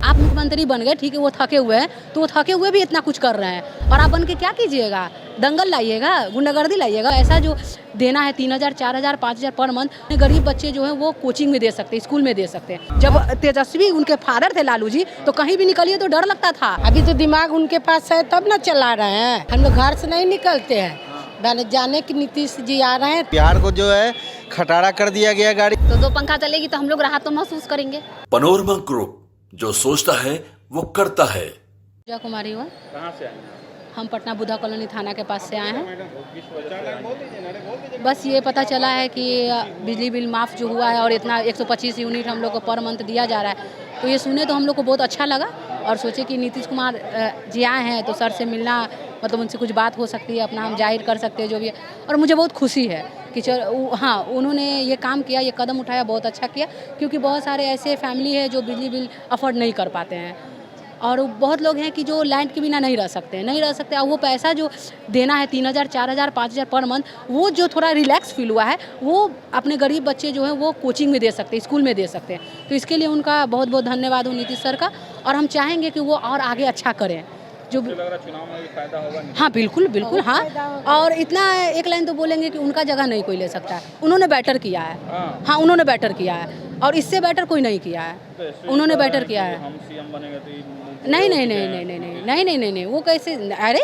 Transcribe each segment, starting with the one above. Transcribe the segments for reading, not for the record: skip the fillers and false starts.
आप मुख्यमंत्री बन गए, ठीक है, वो थके हुए हैं, तो वो थके हुए भी इतना कुछ कर रहे हैं और आप बन के क्या कीजिएगा? दंगल लाइएगा, गुंडागर्दी लाइएगा। ऐसा जो देना है 3000, 4000, 5000 पर मंथ, गरीब बच्चे जो हैं वो कोचिंग में दे सकते हैं, स्कूल में दे सकते हैं। जब तेजस्वी उनके फादर थे लालू जी, तो कहीं भी निकलिए तो डर लगता था। अभी तो दिमाग उनके पास है तब ना चला रहे हैं। हम लोग घर से नहीं निकलते हैं, जाने की नीतीश जी आ रहे हैं। बिहार को जो है खटारा कर दिया गया गाड़ी। तो दो पंखा चलेगी तो हम लोग राहत तो महसूस करेंगे। पनोरमा ग्रुप, जो सोचता है वो करता है। पूजा कुमारी हुआ, कहाँ से आए? हम पटना बुद्धा कॉलोनी थाना के पास से आए हैं। बस ये पता चला है कि बिजली बिल माफ़ जो हुआ है और इतना 125 यूनिट हम लोग को पर मंथ दिया जा रहा है, तो ये सुने तो हम लोग को बहुत अच्छा लगा और सोचे कि नीतीश कुमार जी आए हैं तो सर से मिलना, मतलब उनसे कुछ बात हो सकती है, अपना हम जाहिर कर सकते हैं जो भी है। और मुझे बहुत खुशी है कि हाँ, उन्होंने ये काम किया, ये कदम उठाया, बहुत अच्छा किया, क्योंकि बहुत सारे ऐसे फैमिली है जो बिजली बिल अफोर्ड नहीं कर पाते हैं और बहुत लोग हैं कि जो लाइट के बिना नहीं रह सकते और वो पैसा जो देना है 3000, 4000, 5000 पर मंथ, वो जो थोड़ा रिलैक्स फील हुआ है, वो अपने गरीब बच्चे जो हैं वो कोचिंग में दे सकते हैं, स्कूल में दे सकते हैं। तो इसके लिए उनका बहुत बहुत धन्यवाद हो नीतीश सर का, और हम चाहेंगे कि वो और आगे अच्छा करें। जो लग रहा चुनाव में भी फायदा होगा। हाँ, बिल्कुल बिल्कुल, हाँ। और इतना एक लाइन तो बोलेंगे कि उनका जगह नहीं कोई ले सकता है, उन्होंने बेटर किया है। हाँ, उन्होंने बेटर किया है और इससे बेटर कोई नहीं किया है, उन्होंने बेटर किया है। हम सीएम बनेंगे तो नहीं नहीं नहीं नहीं नहीं नहीं नहीं नहीं नहीं नहीं, वो कैसे, अरे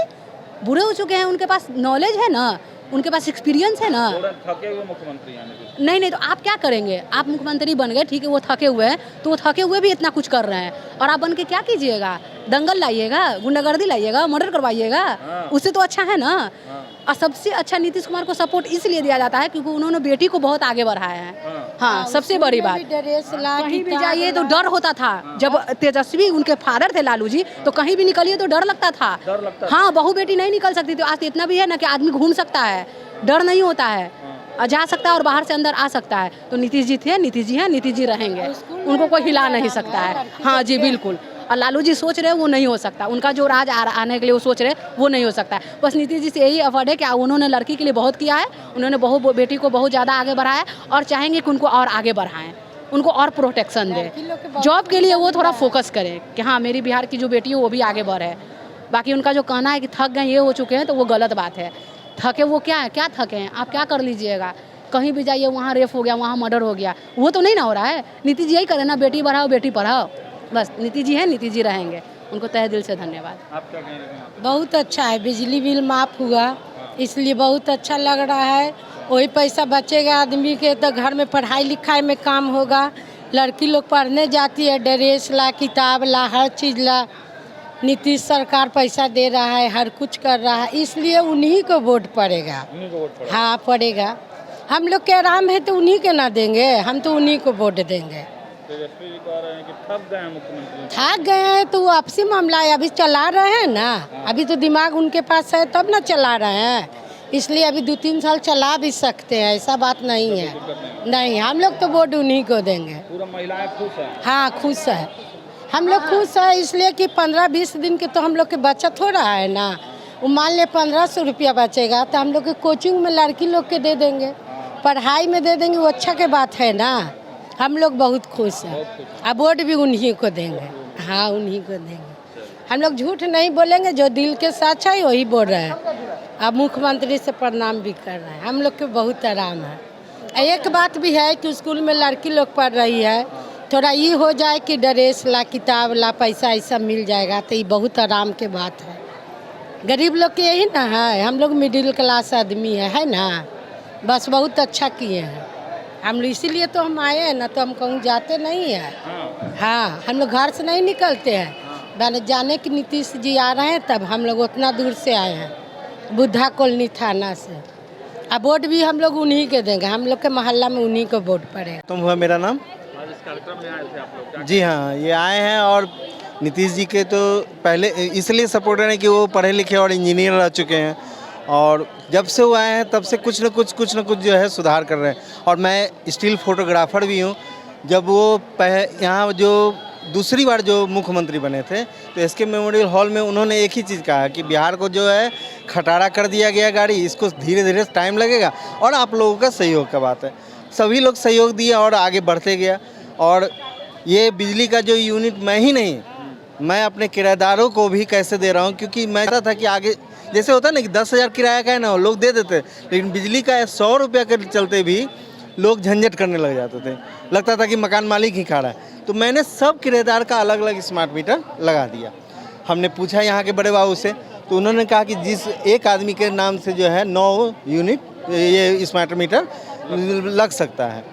बुरे हो चुके हैं, उनके पास नॉलेज है ना, उनके पास एक्सपीरियंस है ना। थके हुए मुख्यमंत्री हैं। नहीं तो आप क्या करेंगे? आप मुख्यमंत्री बन गए, ठीक है, वो थके हुए हैं, तो वो थके हुए भी इतना कुछ कर रहे हैं और आप बन के क्या कीजिएगा? दंगल लाइएगा, गुंडागर्दी लाइएगा, मर्डर करवाइएगा, उससे तो अच्छा है ना। और सबसे अच्छा नीतीश कुमार को सपोर्ट इसलिए दिया जाता है क्योंकि उन्होंने बेटी को बहुत आगे बढ़ाया है। हाँ, सबसे बड़ी बात। कहीं भी जाइए तो डर होता था, जब तेजस्वी उनके फादर थे लालू जी, तो कहीं भी निकलिए तो डर लगता था। हाँ, बहू बेटी नहीं निकल सकती थी। आज इतना भी है ना कि आदमी घूम सकता है, डर नहीं होता है, जा सकता है और बाहर से अंदर आ सकता है। तो नीतीश जी थे, नीतीश जी हैं, नीतीश जी रहेंगे, उनको कोई हिला नहीं सकता है। हाँ जी, बिल्कुल। और लालू जी सोच रहे हैं वो नहीं हो सकता, उनका जो राज आने के लिए वो सोच रहे हैं वो नहीं हो सकता है। बस नीतीश जी से यही अफर्ड है कि उन्होंने लड़की के लिए बहुत किया है, उन्होंने बहू बेटी को बहुत ज़्यादा आगे बढ़ाया है और चाहेंगे कि उनको और आगे बढ़ाएं, उनको और प्रोटेक्शन दें। जॉब के लिए वो थोड़ा फोकस करें कि हाँ, मेरी बिहार की जो बेटी है वो भी आगे बढ़े। बाकी उनका जो कहना है कि थक गए, ये हो चुके हैं, तो वो गलत बात है। थके वो क्या है, क्या थके हैं? आप क्या कर लीजिएगा? कहीं भी जाइए वहाँ रेप हो गया, वहाँ मर्डर हो गया, वो तो नहीं ना हो रहा है। नीतीश जी यही करें ना, बेटी बढ़ाओ बेटी पढ़ाओ, बस नीतीश जी हैं, नीतीश जी रहेंगे, उनको तहे दिल से धन्यवाद। आप क्या कह रहे हैं? बहुत अच्छा है, बिजली बिल माफ़ हुआ, इसलिए बहुत अच्छा लग रहा है। वही पैसा बचेगा आदमी के, तो घर में पढ़ाई लिखाई में काम होगा। लड़की लोग पढ़ने जाती है, ड्रेस ला, किताब ला, हर चीज़ ला। नीतीश सरकार पैसा दे रहा है, हर कुछ कर रहा है, इसलिए उन्हीं को वोट पड़ेगा। हाँ, पड़ेगा। हम लोग के आराम है तो उन्हीं के ना देंगे, हम तो उन्हीं को वोट देंगे। तेजस्वी जी कह रहे हैं कि थक गए हैं मुख्यमंत्री। थक गए हैं तो वो आपसी मामला है, अभी चला रहे हैं ना। अभी तो दिमाग उनके पास है तब ना चला रहे हैं, इसलिए अभी 2-3 साल चला भी सकते हैं, ऐसा बात नहीं है। नहीं, हम लोग तो वोट उन्हीं को देंगे। पूरा महिलाएं खुश हैं। हाँ, खुश है, हम लोग खुश है, इसलिए कि 15-20 दिन के तो हम लोग के बचत हो रहा है ना। वो मान ले 1500 रुपया बचेगा तो हम लोग के कोचिंग में लड़की लोग के दे देंगे, पढ़ाई में दे देंगे, वो अच्छा के बात है ना। हम लोग बहुत खुश हैं, अब वोट भी उन्हीं को देंगे। हाँ, उन्हीं को देंगे, हम लोग झूठ नहीं बोलेंगे, जो दिल के साथ है वही बोल रहे हैं। अब मुख्यमंत्री से प्रणाम भी कर रहे हैं, हम लोग के बहुत आराम है। एक बात भी है कि स्कूल में लड़की लोग पढ़ रही है, थोड़ा ये हो जाए कि ड्रेस ला, किताब ला, पैसा ऐसा मिल जाएगा तो ये बहुत आराम के बात है। गरीब लोग के यही ना है, हम लोग मिडिल क्लास आदमी है ना। बस बहुत अच्छा किए हैं हम लोग, इसीलिए तो हम आए हैं ना, तो हम कहूँ जाते नहीं हैं। हाँ, हम लोग घर से नहीं निकलते हैं, जाने की नीतीश जी आ रहे हैं तब हम लोग उतना दूर से आए हैं, बुद्धा कॉलोनी थाना से। अब वोट भी हम लोग उन्हीं के देंगे, हम लोग के मोहल्ला में उन्हीं को वोट पड़ेगा। तुम हुआ मेरा नाम। आज इस कार्यक्रम में आए थे आप लोग? जी हाँ, ये आए हैं और नीतीश जी के तो पहले इसलिए सपोर्टर हैं कि वो पढ़े लिखे और इंजीनियर रह चुके हैं और जब से वो आए हैं तब से कुछ न कुछ जो है सुधार कर रहे हैं। और मैं स्टिल फोटोग्राफर भी हूँ। जब वो यहाँ जो दूसरी बार जो मुख्यमंत्री बने थे तो एसके मेमोरियल हॉल में उन्होंने एक ही चीज़ कहा कि बिहार को जो है खटारा कर दिया गया गाड़ी, इसको धीरे धीरे टाइम लगेगा और आप लोगों का सहयोग का बात है। सभी लोग सहयोग दिए और आगे बढ़ते गया। और ये बिजली का जो यूनिट मैं ही नहीं, मैं अपने किराएदारों को भी कैसे दे रहा हूँ, क्योंकि मैं चाहता था कि आगे जैसे होता है ना कि 10,000 किराया का है ना, लोग दे देते, लेकिन बिजली का 100 रुपया के चलते भी लोग झंझट करने लग जाते थे, लगता था कि मकान मालिक ही खा रहा है। तो मैंने सब किराएदार का अलग अलग स्मार्ट मीटर लगा दिया। हमने पूछा यहाँ के बड़े बाबू से, तो उन्होंने कहा कि जिस एक आदमी के नाम से जो है 9 यूनिट ये स्मार्ट मीटर लग सकता है।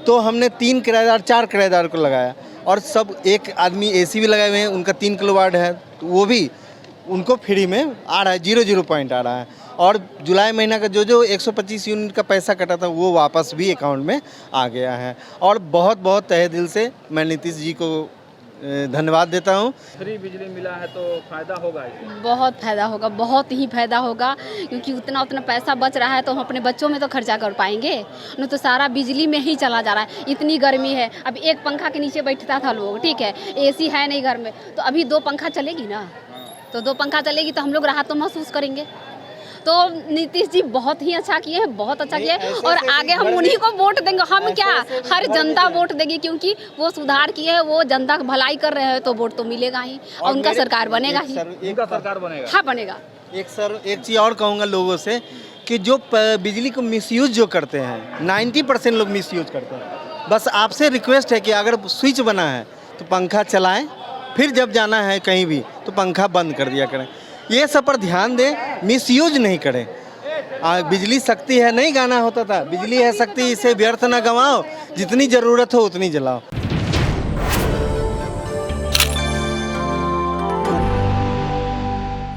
तो हमने 3 किराएदार 4 किराएदार को लगाया, और सब एक आदमी एसी भी लगाए हुए हैं, उनका 3 किलोवाट है, तो वो भी उनको फ्री में आ रहा है, 0 पॉइंट आ रहा है। और जुलाई महीना का जो 125 यूनिट का पैसा कटा था वो वापस भी अकाउंट में आ गया है। और बहुत बहुत तहे दिल से मैं नीतीश जी को धन्यवाद देता हूँ। फ्री बिजली मिला है तो फायदा होगा इससे? बहुत फायदा होगा, बहुत ही फायदा होगा, क्योंकि उतना पैसा बच रहा है तो हम अपने बच्चों में तो खर्चा कर पाएंगे, नहीं तो सारा बिजली में ही चला जा रहा है। इतनी गर्मी है, अब एक पंखा के नीचे बैठता था लोग, ठीक है, एसी है नहीं घर में, तो अभी 2 पंखा चलेगी ना, तो 2 पंखा चलेगी तो हम लोग राहत तो महसूस करेंगे। तो नीतीश जी बहुत ही अच्छा किए हैं, बहुत अच्छा किए हैं, और आगे हम उन्हीं को वोट देंगे। हम क्या, हर जनता वोट देगी, क्योंकि वो सुधार किए हैं, वो जनता की भलाई कर रहे हैं, तो वोट तो मिलेगा ही और उनका सरकार बनेगा ही। उनका सरकार बनेगा? हाँ बनेगा। एक चीज़ और कहूँगा लोगों से कि जो बिजली को मिसयूज जो करते हैं, 90% लोग मिसयूज करते हैं। बस आपसे रिक्वेस्ट है कि अगर स्विच बना है तो पंखा चलाएं, फिर जब जाना है कहीं भी तो पंखा बंद कर दिया करें। ये सब पर ध्यान दें, मिसयूज नहीं करें। बिजली शक्ति है, नहीं गाना होता था, बिजली है शक्ति, इसे व्यर्थ ना गंवाओ, जितनी ज़रूरत हो उतनी जलाओ।